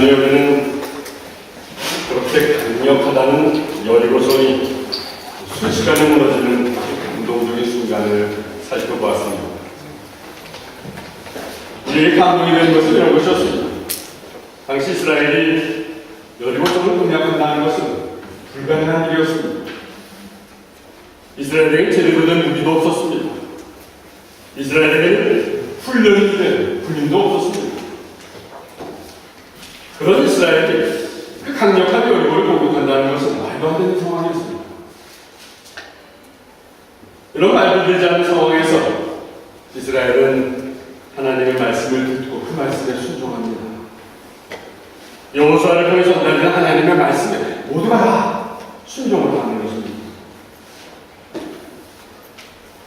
시간에 우리는 그렇게 강력하다는 여리고성이 순식간에 무너지는 감동적인 순간을 살펴보았습니다. 우리에게 감동이 된 것은 이런 것이었습니다. 당시 이스라엘이 여리고성을 공략한다는 것은 불가능한 일이었습니다. 이스라엘에게 제대로 된 무기도 없었습니다. 이스라엘에게 훈련이 된 군인도 없었습니다. 그런 이스라엘이 그 강력한 여리고를 공격한다는 것은 말도 안 되는 상황이었습니다. 이런 말도 되지 않는 상황에서 이스라엘은 하나님의 말씀을 듣고 그 말씀에 순종합니다. 여호수아를 통해 전달되는 하나님의 말씀에 모두가 다 순종을 하는 것입니다.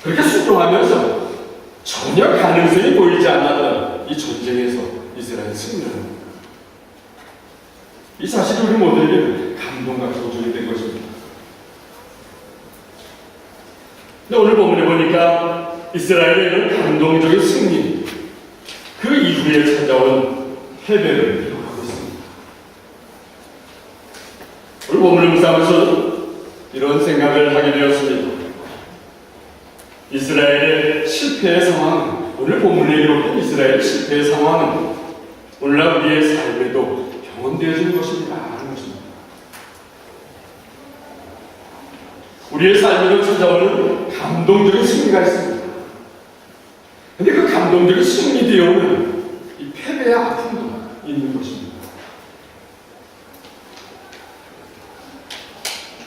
그렇게 순종하면서 전혀 가능성이 보이지 않았던 이 전쟁에서 이스라엘은 승리합니다. 이 사실이 우리 모두에게 감동과 도전이 된 것입니다. 근데 오늘 본문에 보니까 이스라엘의 이런 감동적인 승리, 그 이후에 찾아온 패배를 기록하고 있습니다. 오늘 본문을 묵상하면서 이런 생각을 하게 되었습니다. 이스라엘의 실패의 상황, 오늘 본문에 기록된 이스라엘의 실패의 상황은 오늘날 우리의 삶에도 경험되어지는 것입니다. 하는 것입니다. 우리의 삶에도 찾아오는 감동적인 승리가 있습니다. 그런데 그 감동적인 승리 뒤에는 이 패배의 아픔도 있는 것입니다.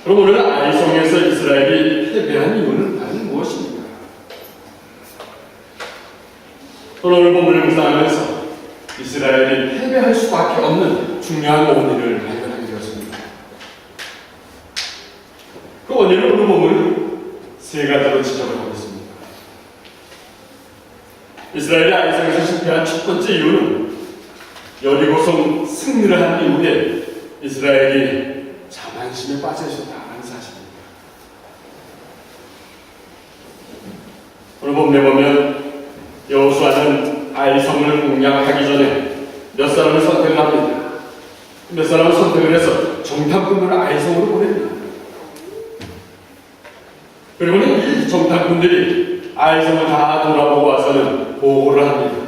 그럼 오늘 아이성에서 이스라엘이 패배한 이유는 과연 무엇입니까? 오늘 본문을 묵상하면서 이스라엘이 패배할 수밖에 없는 중요한 원인을 발견하게 되었습니다. 그 원인을 오늘 본문은 세 가지로 지적을 하고 있습니다. 이스라엘이 아이성에서 실패한 첫 번째 이유는 여리고성 승리를 한 이후에 이스라엘이 자만심에 빠져 있었다는 사실입니다. 오늘 본문에 보면 여호수아는 아이성을 공략하기 전에 몇 사람을 선택을 합니다. 몇 사람을 선택을 해서 정탐꾼들을 아이성으로 보냅니다. 그리고는 이 정탐꾼들이 아이성을 다 돌아보고 와서는 보고를 합니다.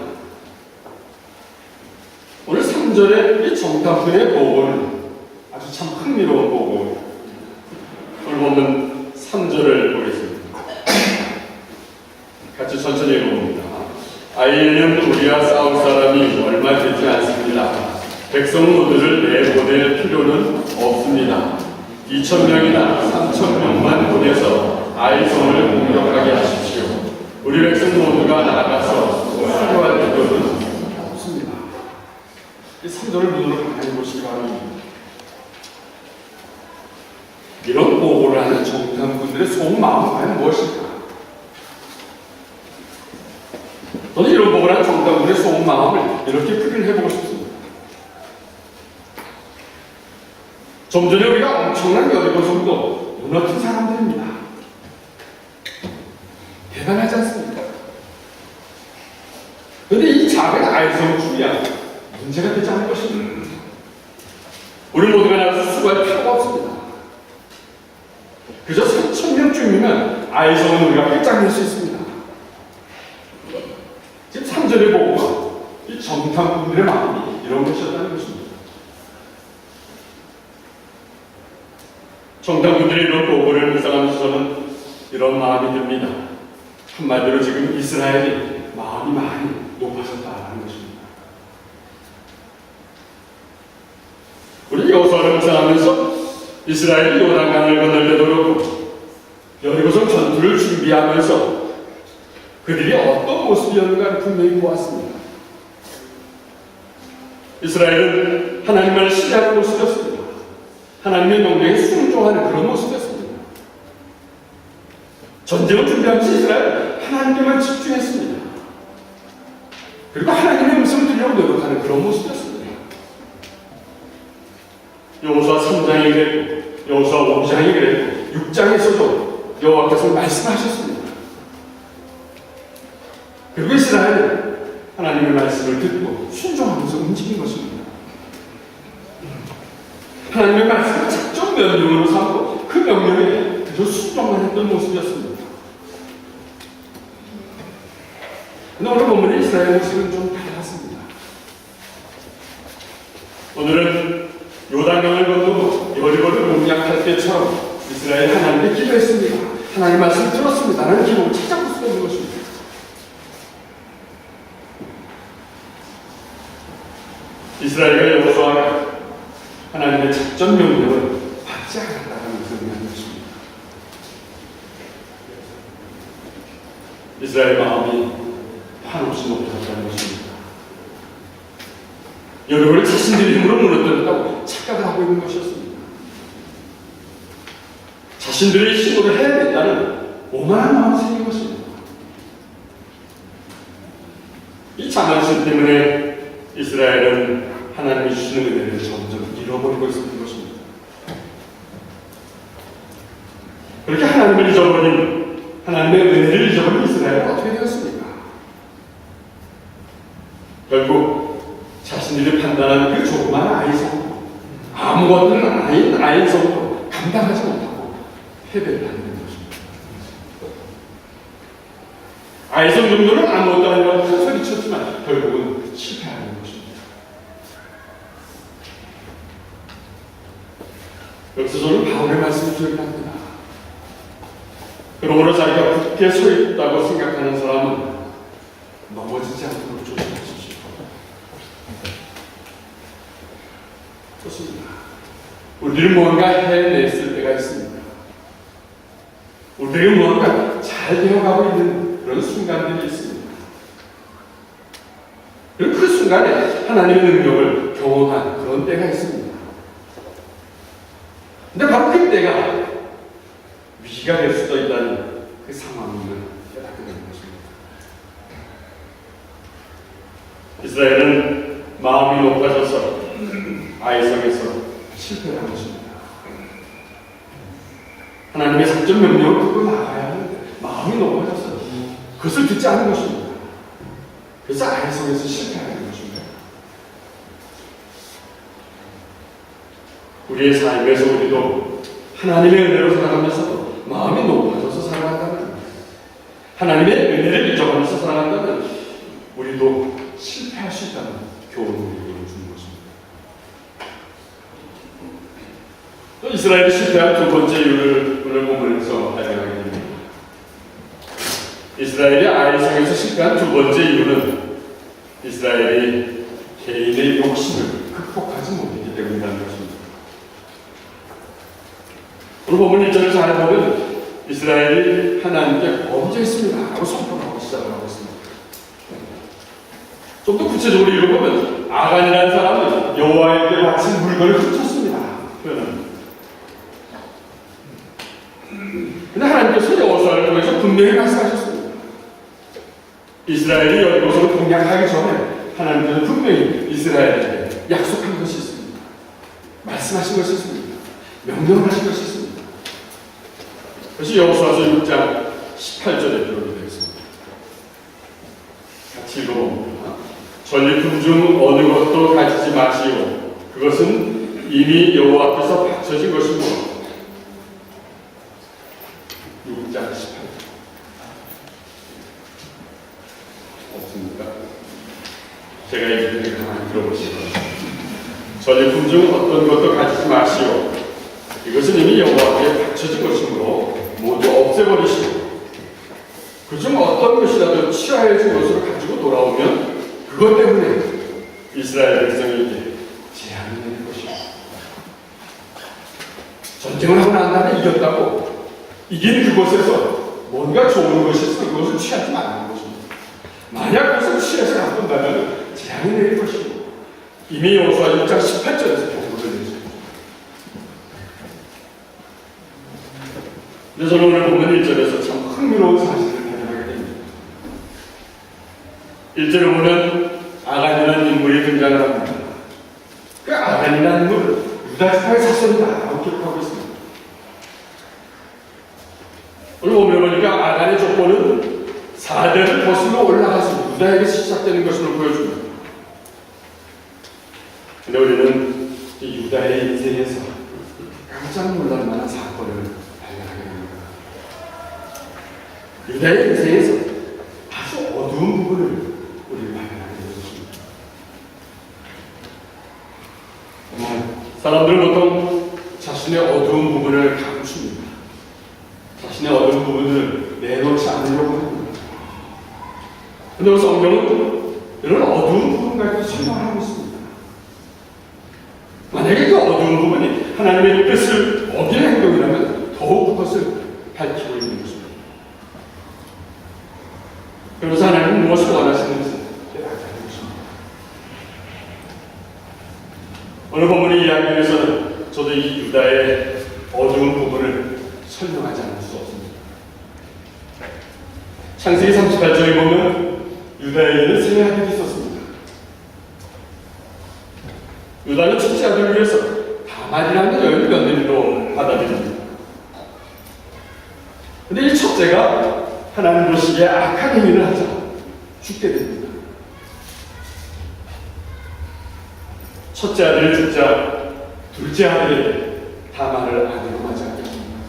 오늘 3절의 이 정탐꾼의 보고는 아주 참 흥미로운 보고입니다. 오늘 보면 3절을 보겠습니다. 같이 천천히 읽어봅니다. 아이는 우리와 싸울 사람이 얼마 되지 않습니다. 백성 모두를 내보낼 필요는 없습니다. 2,000명이나 3,000명만 보내서 아이성을 공격하게 하십시오. 우리 백성 모두가 나가서 수료할 필요는 없습니다. 이 3절을 눈으로 가만히 보시기 바랍니다. 이런 보고를 하는 정탐꾼들의 속마음은 과연 무엇일까? 저는 이런 보고를 하는 정탐꾼의 속마음을 이렇게 풀이를 해보고 싶습니다. 좀 전에 우리가 엄청난 여리고성도 무너진 사람들입니다. 대단하지 않습니까? 그런데 이 작은 아이성을 추리야 문제가 되지 않을 것입니다. 우리 모두가 나가서 수고할 필요가 없습니다. 그저 3,000명쯤이면 아이성은 우리가 끝장낼 수 있습니다. 지금 3절의 보고가 이 정탐꾼들의 마음이 이런 것이었다는 것입니다. 정탐꾼들이 이런 보고를 묵상하면서 저는 이런 마음이 듭니다. 한마디로 지금 이스라엘이 마음이 많이 높아졌다는 것입니다. 우리 여호수아를 묵상하면서 이스라엘이 요단강을 건널 때도 그렇고 여리고성 전투를 준비하면서 그들이 어떤 모습이었는가 분명히 보았습니다. 이스라엘은 하나님을 신뢰하는 모습이었습니다. 하나님의 명령에 순종하는 그런 모습이었습니다. 전쟁을 준비하면서 이스라엘은 하나님께만 집중했습니다. 그리고 하나님의 음성을 들으려고 노력하는 그런 모습이었습니다. 여호수아 3장이 그랬고 여호수아 5장이 그랬고 6장에서도 여호와께서 말씀하셨습니다. 그리고 이스라엘은 하나님의 말씀을 듣고 순종하면서 움직인 것입니다. 하나님의 말씀을 작정 명령으로 삼고 그 명령에 그저 순종만 했던 모습이었습니다. 근데 오늘 본문의 이스라엘 모습은 좀 달랐습니다. 오늘은 요단강을 건너고 여리고를 공략할 때처럼 이스라엘 하나님께 기도했습니다. 하나님의 말씀을 들었습니다. 라는 기록을 찾아볼 수 없는 것입니다. 이스라엘과 여호수아가 하나님의 작전 명령을 받지 않았다는 것을 의미하는 것입니다. 이스라엘 마음이 한없이 높아졌다는 것입니다. 여러분을 자신들의 힘으로 무너뜨렸다고 착각을 하고 있는 것이었습니다. 자신들의 힘으로 해야겠다는 오만한 마음이 생긴 것입니다. 이 자만심 때문에 이스라엘은 하나님이 주시는 은혜를 점점 잃어버리고 있었던 것입니다. 그렇게 하나님을 잊어버린, 하나님의 은혜를 잊어버린 이스라엘은 어떻게 되었습니까? 결국 자신들이 판단한 그 조그만 아이성도, 아무것도 아닌 아이성도 감당하지 못하고 패배를 하는 것입니다. 아이성 정도는 아무것도 아니라고 큰 소리 쳤지만 결국은 실패하는 것입니다. 여기서 저는 바울의 말씀이 기억납니다. 그러므로 자기가 굳게 서 있다고 생각하는 사람은 넘어지지 않도록 조심하십시오. 좋습니다. 우리는 무언가 해냈을 때가 있습니다. 우리는 무언가 잘 되어가고 있는 그런 순간들이 있습니다. 그리고 그 순간에 하나님의 능력을 경험한 그런 때가 있습니다. 근데 바로 그때가 위기가 될 수도 있다는 그 상황을 깨닫게 되는 것입니다. 이스라엘은 마음이 높아져서 아이성에서 실패를 한 것입니다. 하나님의 작전 명령을 듣고 나가야 하는데 마음이 높아져서 그것을 듣지 않은 것입니다. 그래서 아이성에서 실패하게 된 것입니다. 우리의 삶에서 우리도 하나님의 은혜로 살아가면서도 마음이 높아져서 살아간다면, 하나님의 은혜를 잊어가면서 살아간다면 우리도 실패할 수 있다는 교훈을 주는 것입니다. 또 이스라엘이 실패한 두 번째 이유를 오늘 본문에서 발견하게 됩니다. 이스라엘이 아이성에서 실패한 두 번째 이유는 이스라엘이 개인의 욕심을 극복하지 못했기 때문이라는 것입니다. 오늘 본문 1절을 잘 보면 이스라엘이 하나님께 범죄했습니다 라고 선포하고 시작을 하고 있습니다. 좀 더 구체적으로 읽어보면 아간이라는 사람은 여호와에게 바친 물건을 훔쳤습니다. 표현합니다. 근데 하나님께서 여호수아를 통해서 분명히 말씀하셨습니다. 이스라엘이 여리고성을 공략하기 전에 하나님께서 분명히 이스라엘에게 약속한 것이 있습니다. 말씀하신 것이 있습니다. 명령하신 것이 있습니다. 그것이 여호수아서 6장 18절에 기록이 되어 있습니다. 같이 읽어봅니다. 전리품 중 어느 것도 가지지 마시오. 그것은 이미 여호와께서 바쳐진 것이고. 6장 18절 없습니까? 제가 읽으니까 가만히 들어보시고, 전리품 중 어떤 것도 가지지 마시오. 이것은 이미 여호와께 바쳐진 것이므로 모두 없애버리시고, 그중 어떤 것이라도 취하여진 것으로 가지고 돌아오면 그것 때문에 이스라엘 백성에게 재앙이 되는 것입니다. 전쟁을 하고 난 다음에 이겼다고 이긴 그곳에서 뭔가 좋은 것이 있어 그것을 취하지 말라는 것입니다. 만약 그것을 취해서 가본다면 재앙이 내릴 것이고, 이미 여호수아 6장 18절에서 경고를 내주십니다. 근데 저는 오늘 보면 1절에서 참 흥미로운 사실을 발견하게 됩니다. 1절에 보면 아간이라는 인물이 등장을 합니다. 그 아간이라는 인물은 유다지파의 사선이다라고 기록하고 있습니다. 오늘 보니까 아간의 족보는 4대를 거슬러 올라가서 유다에게 시작되는 것으로 보여줍니다. 근데 우리는 유다의 인생에서 깜짝 놀랄 만한 사건을 발견하게 됩니다. 유다의 인생에서 아주 어두운 부분을 우리가 발견하게 되었습니다. 사람들은 보통 자신의 어두운 부분을 감춥니다. 자신의 어두운 부분을 내놓지 않으려고 합니다. 그런데 성경은 이런 어두운 부분까지 설명하고 있습니다. 만약에 그 어두운 부분이 하나님의 뜻을 어기는 행동이라면 더욱 그것을 밝히고 있는 것입니다. 그래서 하나님은 무엇을 원하시는지 깨닫는 것입니다. 오늘 본문의 이야기에서는 저도 이 유다의 어두운 부분을 설명하지 않을 수 없습니다. 창세기 38장에 보면 유다에게는 세 아들이 있었습니다. 유다는 첫째 아들을 위해서 다말이라는 여인을 며느리로 받아들입니다. 그런데 이 첫째가 하나님 보시기에 악한 행위를 하자 죽게 됩니다. 첫째 아들을 죽자 둘째 아들에게 다말을 아내로 맞이하게 됩니다.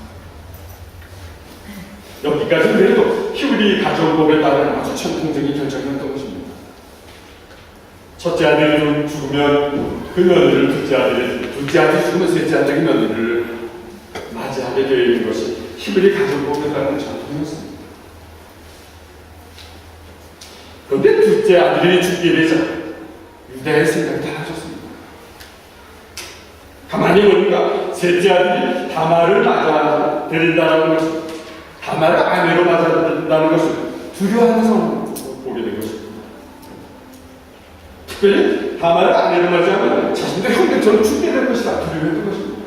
여기까지는 그래도 히브리 가정법에 따른 아주 전통적인 결정이었던 것입니다. 첫째 아들이 죽으면 그 며느리를 둘째 아들이 죽으면 셋째 아들이 며느리를 맞이하게 되어 있는 것이 히브리 가정법에 따른 전통이었습니다. 그런데 둘째 아들이 죽게 되자 유다의 생각이 달라졌습니다. 가만히 보니까 셋째 아들이 다말을 맞아 데린다는 것을, 다말을 아내로 맞아 데린다는 것을 두려워하는 상황을 보게 된 것입니다. 특별히 다말을 아내로 맞이하면 자신들의 형제처럼 죽게 될 것이다 두려워했던 것입니다.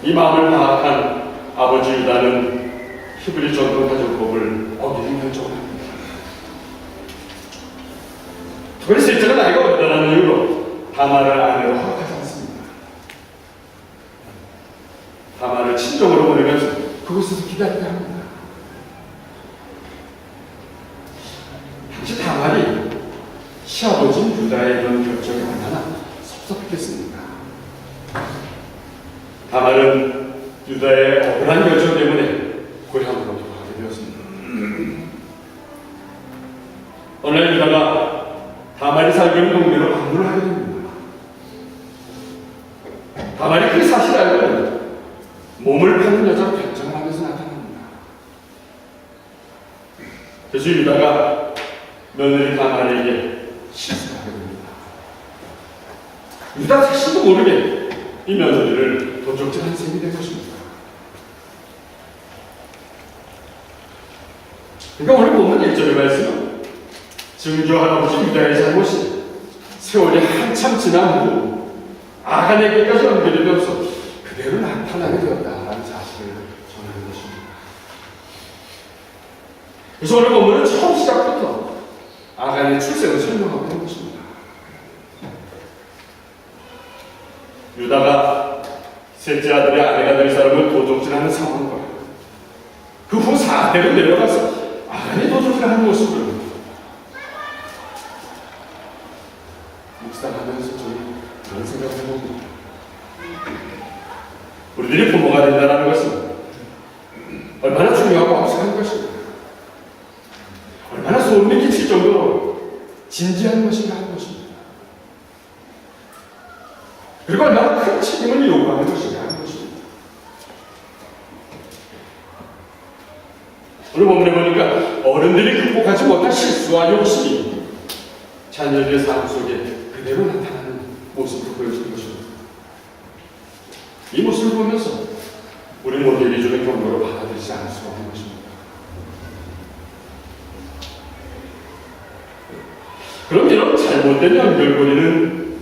이 마음을 파악한 아버지 유다는 히브리 전통 가정법을 어기는 결정을 합니다. 특별히 셋째가 나이가 어리다는 이유로 다말을 아내로 허락하지 않습니다. 다말을 친정으로 보내면서 그곳에서 기다리게 합니다. 당시 다말이 시아버지 유다의 이런 결정이 얼마나 섭섭했겠습니까? 다말은 유다의 억울한 결정 때문에 고향으로 돌아가게 되었습니다. 어느 날 유다가 다말이 살고 있는 동네로 방문을 하게 됩니다. 다말이 그 사실을 알고 몸을 파는 여자로 결정을 하면서 나타납니다. 그래서 유다가 며느리 다말에게 실수를 하게 됩니다. 유다 자신도 모르게 이 며느리를 도적질한 셈이 된 것입니다. 그러니까 오늘 보면 1절의 말씀은 증조 할아버지 유다의 잘못이 세월이 한참 지난 후 아간에게까지 연결이 되어서 그대로 나타나게 되었다라는 사실을 전하는 것입니다. 그래서 오늘 본문은 처음 시작부터 아간의 출생을 설명하고 있는 것입니다. 유다가 셋째 아들의 아내가 될 사람을 도적질하는 상황과 그 후 4대로 내려가서 아간이 도적질하는 모습을 묵상하면서 저는 그런 생각을 해봅니다. 우리들이 부모가 된다는 것은 얼마나 중요하고 엄청난 것인가, 얼마나 소름이 끼칠 정도로 진지한 것인가 하는 것입니다. 그리고 얼마나 큰 책임을 요구하는 것인가 하는 것입니다. 오늘 본문에 보니까 어른들이 극복하지 못한 실수와 욕심이 자녀들의 삶 속에 그대로 나타나는 모습을 보여주는 것입니다. 이 모습을 보면서 우리 모두에게 주는 경고를 받아들이지 않을 수가 없는 것입니다. 그럼 이런 잘못된 연결고리는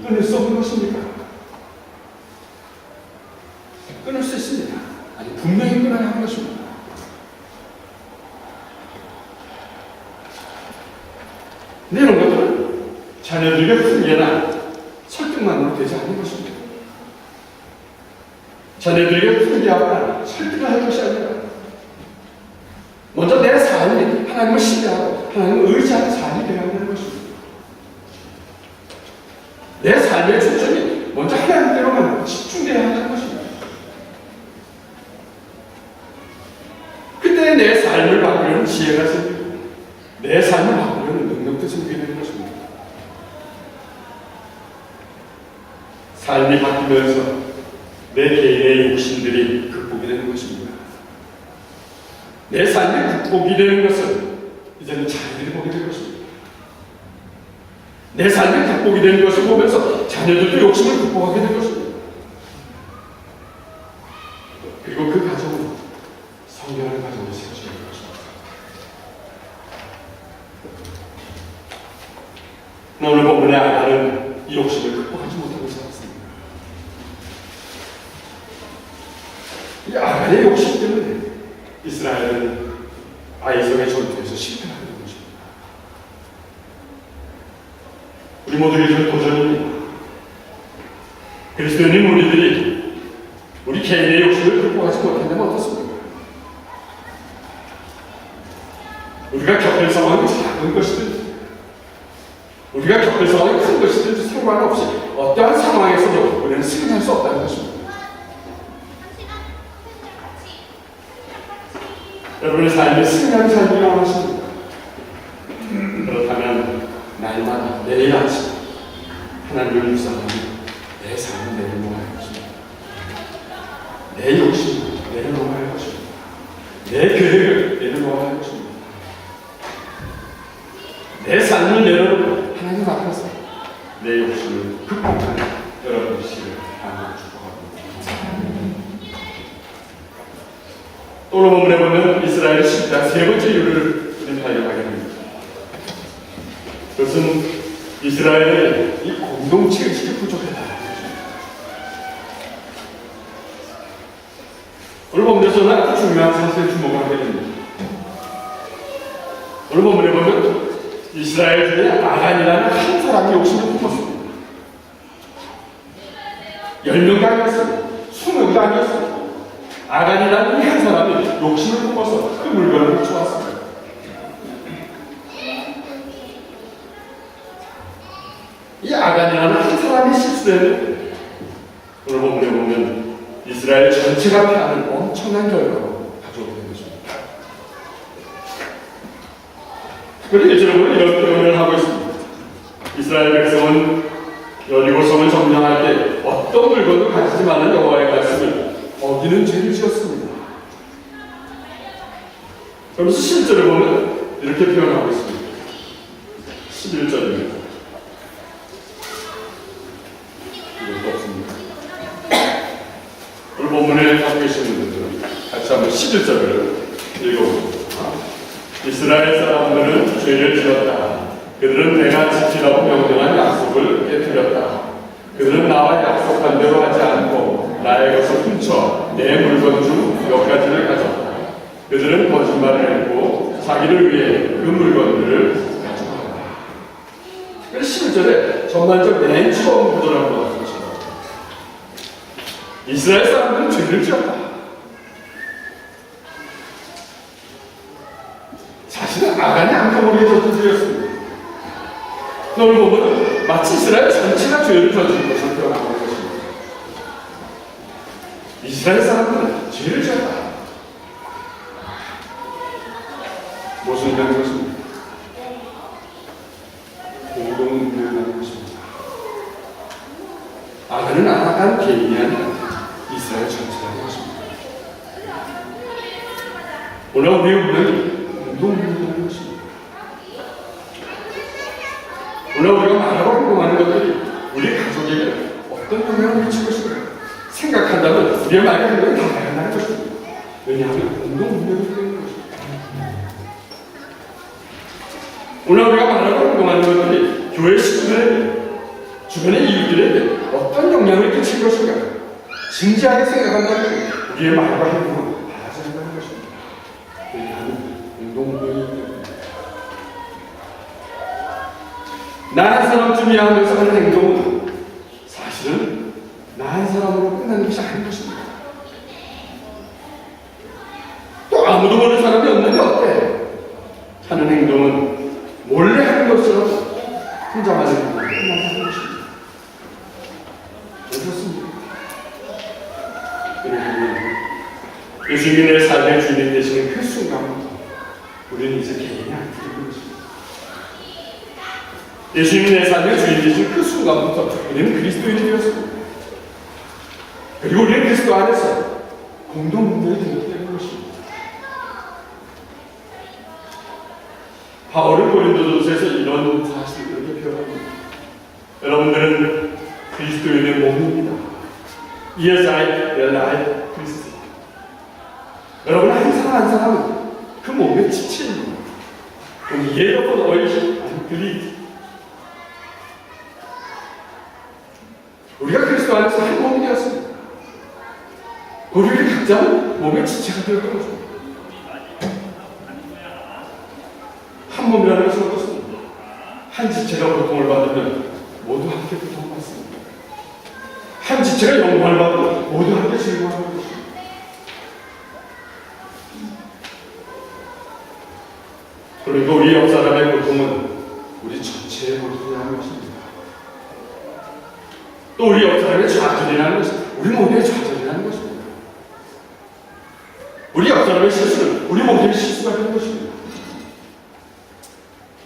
끊을 수 없는 것입니까? 끊을 수 있습니다. 아니, 분명히 끊어야 하는 것입니다. 근데 이런 것들은 자녀들에게 훈계나 설득만으로 되지 않는 것입니다. 자녀들에게 훈계하거나 설득을 할 것이 아니라 먼저 내 삶이 하나님을 신뢰하고 하나님을 의지하는 삶이 되어야 하는 것입니다. 내 삶의 초점이 먼저 하나님께로만 집중되어야 한다는 것입니다. 그때 내 삶을 바꾸려는 지혜가 생기고 내 삶을 바꾸려는 능력도 생기게 되는 것입니다. 삶이 바뀌면서 내 개인의 욕심들이 극복이 되는 것입니다. 내 삶이 극복이 되는 것은 이제는 자녀들이 보게 될 것입니다. 내 삶이 극복이 되는 것을 보면서 자녀들도 욕심을 극복하게 될 것입니다. 그리고 그 가정은 성경의 가정을 세워지게 될 것입니다. 오늘 본문의 아가는 이 욕심을 극복하지 못하고 살았습니다. 이 아간의 욕심 때문에 이스라엘은 아이성의 전투에서 실패하게 된 것입니다. 우리 모두에게 도전입니다. 그리스도인 우리들이 우리 개인의 욕심을 극복하지 못한다면 어떻습니까? 우리가 겪을 상황이 작은 것이든지 우리가 겪을 상황이 큰 것이든지 상관없이 어떠한 상황에서도 우리는 승리할 수 없다는 것입니다. 여러분의 삶에 승리하는 삶이 원하십니까? 그렇다면 날마다 매일 아침 하나님을 묵상하며 내 삶을 내려놓아야 할 것입니다. 내 욕심을 내려놓아야 할 것입니다. 내 계획을 내려놓아야 할 것입니다. 내 삶을 내려놓고 하나님 앞에서 내 욕심을 극복하는 여러분 되시기를 간절히 축복합니다. 오늘 본문에 보면 이스라엘의 실패한 세 번째 이유를 우리는 발견하게 됩니다. 그것은 이스라엘의 이 공동체 의식이 부족했다. 오늘 본문에서는 아주 중요한 사실에 주목을 하게 됩니다. 오늘 본문에 보면 이스라엘 중에 아간이라는 한 사람이 욕심을 품었습니다. 10명도 아니었습니다. 20명도 아니었습니다. 아간이라는 이 한 사람이 욕심을 품어서 그 물건을 훔쳐왔습니다. 이 아간이라는 한 사람이 실수했는데 오늘 본문에 보면 이스라엘 전체가 피하는 엄청난 결과로 가져오게 된 것입니다. 그런데 이제 여러분은 이런 표현을 하고 있습니다. 이스라엘 백성은 여리고성을 점령할 때 어떤 물건도 가지지 말라는 여호와의 말씀을 어기는 죄를 지었습니다. 그러면서 실제로 보면 이렇게 표현하고 있습니다. 11절입니다. 이것도 없습니다. 오늘 본문에 갖고 계시는 분들은 같이 한번 11절을 읽어보겠습니다. 이스라엘 사람들은 죄를 지었다. 그들은 내가 지키라고 명령한 약속을 깨뜨렸다. 그들은 나와 약속한 대로 하지 않고 나의 것을 훔쳐 내 물건 중 몇 가지를 가졌다. 그들은 거짓말을 했고 자기를 위해 그 물건들을 가져간다. 그래서 11절에 전반적으로 맨 처음 구절을 한번 보겠습니다. 이스라엘 사람들은 죄를 지었다. 사실은 아간이 안가모리에 젖은 죄였습니다. 오늘 보면 마치 이스라엘 전체가 죄를 저지른 것을 표현하고 있는 것입니다. 이스라엘 사람들은 죄를 지었다. 무슨 일이라는 것입니까? 공동운명이라는 것입니다. 아간은 아간 개인이 아니라 이스라엘 전체라는 것입니다. 오늘 우리의 운명이 공동운명이라는 것입니다. 오늘 우리가 말하고 행동하는 것들이 우리 가족에게 어떤 영향을 미칠 것인가 생각한다면 우리의 말과 행동이 달라야 한다는 것입니다. 왜냐하면 공동운명이 되는 것입니다. 오늘 우리가 말하고 행동하는 것들이 교회 식구들에게 주변의 이웃들에게 어떤 영향을 끼칠 것인가 진지하게 생각한다면 우리의 말과 행동은 달라져야 한다는 것입니다. 왜냐하면 공동운명이 됩니다. 나 한 사람쯤 이해하면서 하는 행동은 사실은 나 한 사람으로 끝나는 것이 아닌 것입니다. 또 아무도 모르는 사람이 없는데 어때? 하는 행동은 몰래 하는 것처럼 혼자만 하는 행동이 끝난다는 것입니다. 어떻습니까? 예수님의 삶의 주인 되시는 그 순간부터 우리는 이제 개인이 아니는 것입니다. 예수님의 삶의 주인 되시는 그 순간부터 우리는 그리스도인이 되었습니다. 그리고 우리는 그리스도 안에서 공동 문제를 되는 것입니다. 바울은 고린도전서에서 이런 사실을 이렇게 표현합니다. 여러분들은 그리스도인의 몸입니다. Yes, I realize Christ. 여러분 한 사람 한 사람은 그 몸의 지체입니다. 예로부터 어이시 그리 우리가 그리스도 안에서 한 몸이 되었습니다. 우리 각자는 몸의 지체가 되었던 거죠. 한 몸이라는 것은 어떻습니까? 한 지체가 고통을 받으면 모두 함께 고통을 받습니다. 한 지체가 영광을 받으면 모두 함께 즐거워하는 것입니다. 그리고 우리 옆 사람의 고통은 우리 전체의 고통이라는 것입니다. 또 우리 옆 사람의 좌절이라는 것은 우리 모두의 좌절이라는 것입니다. 우리 옆 사람의 실수는 우리 모두의 실수가 되는 것입니다.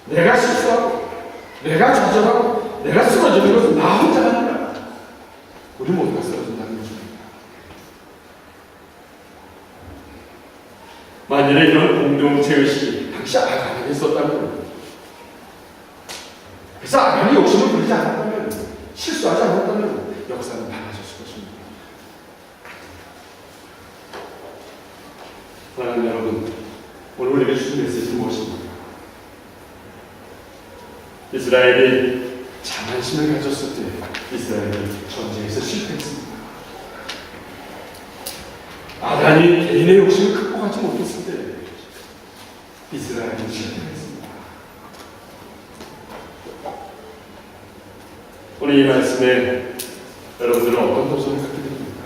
내가 실수하고 내가 좌절하고 내가 쓰러지는 것은 나 혼자가 아니라 우리 모두가 쓰러진다는 것입니다. 만일에 이런 공동체의식이 당시 아간에 있었다면, 그래서 아간이 욕심을 부리지 않았다면, 실수하지 않았다면 역사는 달라졌을 것입니다. 사랑하는 여러분, 오늘 우리에게 주신 메시지는 무엇입니까? 이스라엘이 자만심을 가졌을 때 이스라엘이 전쟁에서 실패했습니다. 아간이 개인의 욕심을 극복하지 못했을 때 이스라엘은 실패했습니다. 오늘 이 말씀에 여러분들은 어떤 도전을 갖게 됩니까?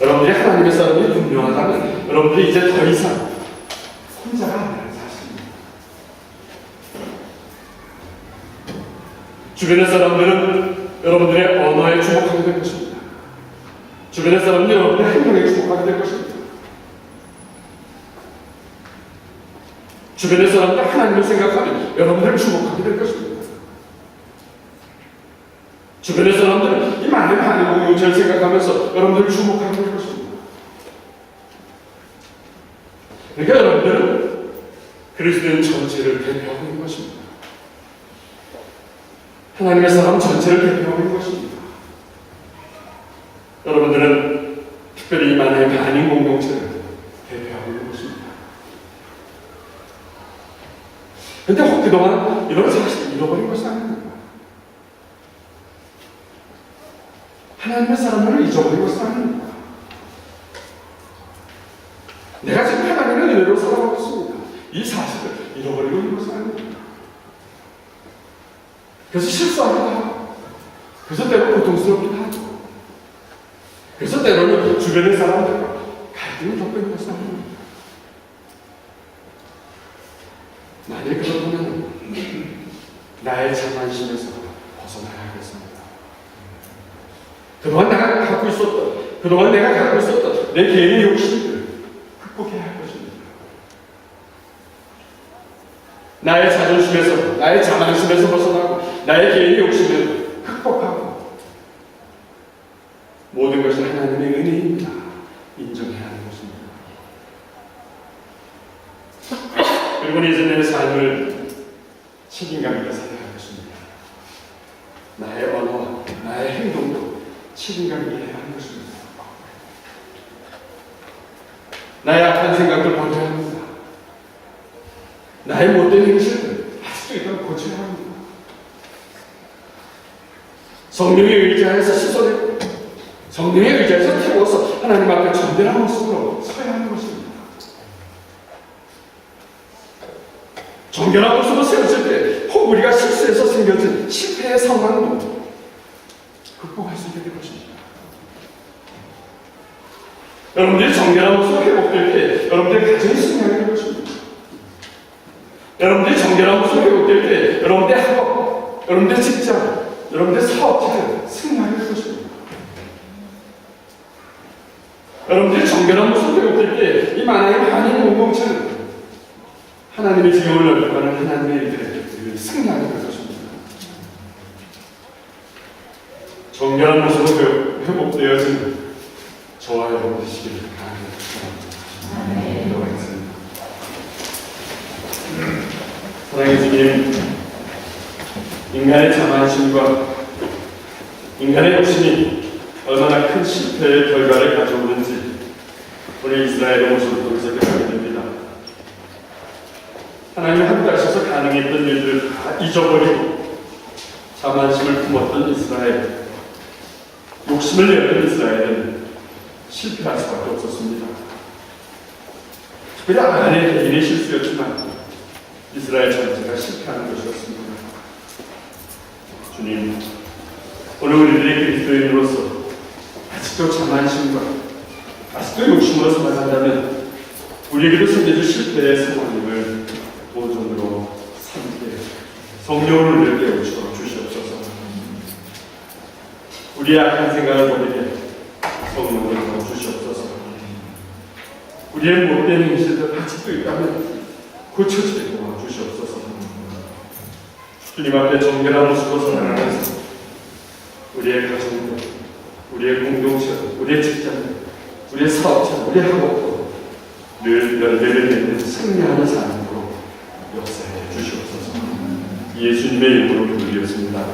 여러분들이 하나님의 사람이 분명하다면 여러분들이 이제 더 이상 혼자가 아니라는 사실입니다. 주변의 사람들은 여러분들의 언어에 주목하게 될 것입니다. 주변의 사람들은 여러분들의 행동에 주목하게 될 것입니다. 주변의 사람들 하나님을 생각하면 여러분들을 주목하게 될 것입니다. 주변의 사람들은 이 많은 하나님 공동체를 생각하면서 여러분들을 주목하게 될 것입니다. 그러니까 여러분들은 그리스도인 전체를 대표하고 있는 것입니다. 하나님의 사람 전체를 대표하고 있는 것입니다. 여러분들은 특별히 이만의 반인 공동체를 대표하고 있는 것입니다. 그런데 그동안 이런 사실을 잃어버린 것이 아닙니다. 하나님의 사람들을 잊어버린 것이 아닙니다. 내가 지금 하나님의 은혜로 살아가고 있습니다. 이 사실을 잃어버리고 있는 것이 아닙니다. 그래서 실수하기도 하고, 그래서 때로 고통스럽기도 하고, 그래서 때로는 주변의 사람들과 갈등을 겪고 있는 것이 아닙니다. 만약 그렇다면 나의 자만심에서 벗어나야 하겠습니다. 그동안 내가 갖고 있었던 내 개인의 욕심을 극복해야 할 것입니다. 나의 자존심에서, 나의 자만심에서 벗어나고 나의 개인의 욕심을 극복하고 모든 것이 하나님의 은혜입니다. 인정해야 하는 것입니다. 그리고 이제 내 삶을 책임감 있게 살아야 할 것입니다. 나의 언어와 나의 행동도 책임감 있게 해야 하는 것입니다. 나의 악한 생각을 버려야 합니다. 나의 못된 행실을 아직도 있다면 고쳐야 합니다. 성령의 의지하에서 시선을 성령의 의지하에서 태워서 하나님 앞에 전대한 모습으로 서야 하는 것입니다. 정결한 모습으로 세워질 때 혹 우리가 실수해서 생겨진 실패의 상황도 극복할 수 있게 될 것입니다. 여러분들이 정결한 모습으로 회복될 때 여러분들의 가정이 승리하게 될 것입니다. 여러분들이 정결한 모습으로 회복될 때 여러분들의 학업, 여러분들의 직장, 여러분들의 사업체를 정결한 모습을 회복될 때 이 만왕의 한인 공동체는 하나님의 지경을 넓혀가는 하나님의 일들에 승리하게 될 것입니다. 정결한 모습으로 회복되어진 저와 여러분 되시기를 바랍니다. 기도하겠습니다. 사랑의 주님, 인간의 자만심과 인간의 욕심이 얼마나 큰 실패의 결과를 가져오는지 오늘 이스라엘의 모습을 통해서 깨닫게 됩니다. 하나님 함께하셔서 가능했던 일들을 다 잊어버리고 자만심을 품었던 이스라엘, 욕심을 내었던 이스라엘은 실패할 수밖에 없었습니다. 특별히 아간의 개인의 실수였지만 이스라엘 전체가 실패하는 것이었습니다. 주님, 오늘 우리들의 그리스도인으로서 아직도 자만심과 아직도 욕심으로 살아간다면 우리에게도 생겨질 실패의 상황임을 보존으로 삼게 성령으로 우리를 깨우쳐 주시옵소서. 우리의 악한 생각을 버리게 성령으로 주시옵소서. 우리의 못된 행실들 아직도 있다면 고쳐지게 도와주시옵소서. 주님 앞에 정결한 모습으로 살아가면서 우리의 가정들, 우리의 공동체, 우리의 직장, 우리의 사업체, 우리의 학업도 늘 열매를 맺는 승리하는 삶으로 역사해 주시옵소서. 예수님의 이름으로 기도드렸습니다.